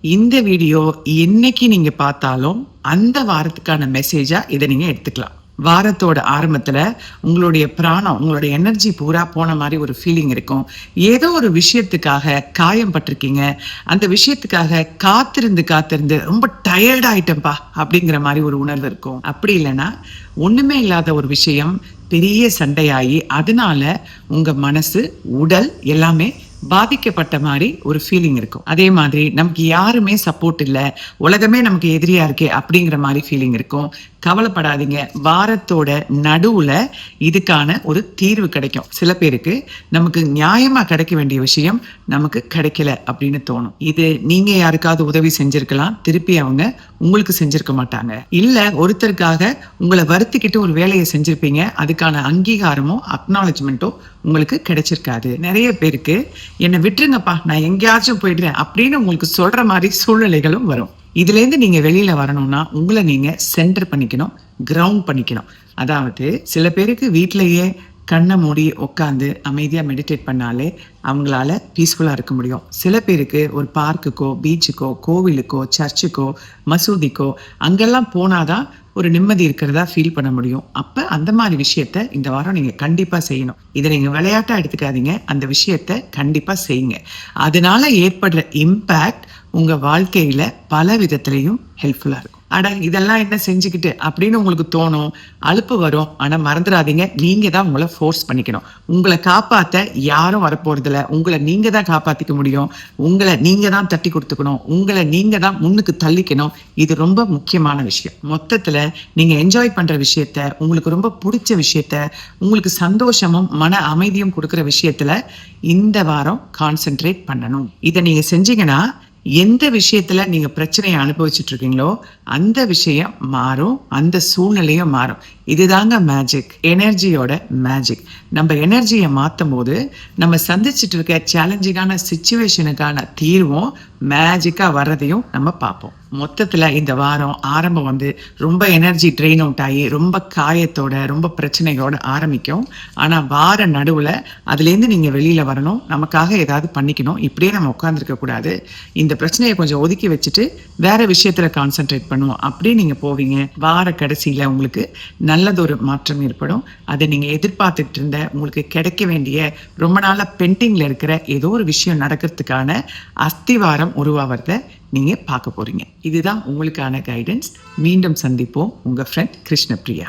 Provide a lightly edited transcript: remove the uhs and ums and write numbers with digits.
இந்த வீடியோ என்னைக்கு நீங்க பார்த்தாலும் அந்த வாரத்துக்கான மெசேஜா இதை நீங்க எடுத்துக்கலாம். வாரத்தோட ஆரம்பத்துல உங்களுடைய பிராணம், உங்களுடைய எனர்ஜி பூரா போன மாதிரி ஒரு ஃபீலிங் இருக்கும். ஏதோ ஒரு விஷயத்துக்காக காயம் பட்டிருக்கீங்க, அந்த விஷயத்துக்காக காத்திருந்து ரொம்ப டயர்ட் ஆயிட்டேன்ப்பா அப்படிங்கிற மாதிரி ஒரு உணர்வு இருக்கும். அப்படி இல்லைன்னா ஒண்ணுமே இல்லாத ஒரு விஷயம் பெரிய சண்டையாகி அதனால உங்க மனசு, உடல் எல்லாமே பாதிக்கப்பட்ட மாதிரி ஒரு ஃபீலிங் இருக்கும். அதே மாதிரி நமக்கு யாருமே சப்போர்ட் இல்லை, உலகமே நமக்கு எதிரியா இருக்கே அப்படிங்கிற மாதிரி ஃபீலிங் இருக்கும். கவலைப்படாதீங்க, வாரத்தோட நடுவுல இதுக்கான ஒரு தீர்வு கிடைக்கும். சில பேருக்கு நமக்கு நியாயமா கிடைக்க வேண்டிய விஷயம் நமக்கு கிடைக்கல அப்படின்னு தோணும். இது நீங்க யாருக்காவது உதவி செஞ்சிருக்கலாம், திருப்பி அவங்க உங்களுக்கு செஞ்சிருக்க மாட்டாங்க. இல்ல ஒருத்தருக்காக உங்களை வருத்திக்கிட்டு ஒரு வேலையை செஞ்சிருப்பீங்க, அதுக்கான அங்கீகாரமோ அக்னாலஜ்மெண்ட்டோ உங்களுக்கு கிடைச்சிருக்காது. நிறைய பேருக்கு என்னை விட்டுருங்கப்பா, நான் எங்கேயாச்சும் போயிடுறேன் அப்படின்னு உங்களுக்கு சொல்ற மாதிரி சூழ்நிலைகளும் வரும். இதுல இருந்து நீங்க வெளியில வரணும்னா உங்களை நீங்க சென்டர் பண்ணிக்கணும், கிரவுண்ட் பண்ணிக்கணும். அதாவது சில பேருக்கு வீட்டிலேயே கண்ணை மூடி உட்காந்து அமைதியா மெடிடேட் பண்ணாலே அவங்களால பீஸ்ஃபுல்லா இருக்க முடியும். சில பேருக்கு ஒரு பார்க்குக்கோ, பீச்சுக்கோ, கோவிலுக்கோ, சர்ச்சுக்கோ, மசூதிக்கோ அங்கெல்லாம் போனாதான் ஒரு நிம்மதி இருக்கிறதா ஃபீல் பண்ண முடியும். அப்ப அந்த மாதிரி விஷயத்த இந்த வாரம் நீங்க கண்டிப்பா செய்யணும். இதை நீங்க விளையாட்டா எடுத்துக்காதீங்க, அந்த விஷயத்த கண்டிப்பா செய்யுங்க. அதனால ஏற்படுற இம்பேக்ட் உங்க வாழ்க்கையில பல விதத்திலையும் ஹெல்ப்ஃபுல்லா இருக்கும். அட இதெல்லாம் என்ன செஞ்சுக்கிட்டு அப்படின்னு உங்களுக்கு தோணும், அலுப்பு வரும். ஆனா மறந்துடாதீங்க, நீங்க தான் உங்களை ஃபோர்ஸ் பண்ணிக்கணும். உங்களை காப்பாத்த யாரும் வரப்போறதில்ல, உங்களை நீங்க தான் காப்பாத்திக்க முடியும். உங்களை நீங்க தான் தட்டி கொடுத்துக்கணும், உங்களை நீங்க தான் முன்னுக்கு தள்ளிக்கணும். இது ரொம்ப முக்கியமான விஷயம். மொத்தத்துல நீங்க என்ஜாய் பண்ற விஷயத்த, உங்களுக்கு ரொம்ப பிடிச்ச விஷயத்த, உங்களுக்கு சந்தோஷமும் மன அமைதியும் கொடுக்குற விஷயத்துல இந்த வாரம் கான்சென்ட்ரேட் பண்ணணும். இதை நீங்க செஞ்சீங்கன்னா எந்த விஷயத்துல நீங்க பிரச்சனையை அனுபவிச்சுட்டு இருக்கீங்களோ அந்த விஷயம் மாறும், அந்த சூழ்நிலையும் மாறும். இதுதாங்க மேஜிக், எனர்ஜியோட மேஜிக். நம்ம எனர்ஜியை மாற்றும் போது நம்ம சந்திச்சுட்டு இருக்க சேலஞ்சிங்கான சிச்சுவேஷனுக்கான தீர்வும் மேஜிக்கா வர்றதையும் நம்ம பார்ப்போம். மொத்தத்துல இந்த வாரம் ஆரம்பம் ரொம்ப எனர்ஜி ட்ரெயின் அவுட் ஆகி ரொம்ப காயத்தோட ரொம்ப பிரச்சனைகளோட ஆரம்பிக்கும். ஆனா வார நடுவுல அதுலேருந்து நீங்க வெளியில வரணும், நமக்காக ஏதாவது பண்ணிக்கணும். இப்படியே நம்ம உட்கார்ந்துருக்க கூடாது. இந்த பிரச்சனையை கொஞ்சம் ஒதுக்கி வச்சுட்டு வேற விஷயத்துல கான்சென்ட்ரேட் பண்ணுவோம், அப்படியே நீங்க போவீங்க. வார கடைசியில உங்களுக்கு நல்லதொரு மாற்றம் ஏற்படும். அதை நீங்க எதிர்பார்த்துட்டு இருந்த, உங்களுக்கு கிடைக்க வேண்டிய, ரொம்ப நாளா பெண்டிங்ல இருக்கிற ஏதோ ஒரு விஷயம் நடக்கிறதுக்கான அஸ்திவாரம் உருவாவத நீங்க பார்க்க போறீங்க. இதுதான் உங்களுக்கான கைடன்ஸ். மீண்டும் சந்திப்போம். உங்க ஃப்ரெண்ட் கிருஷ்ணபிரியா.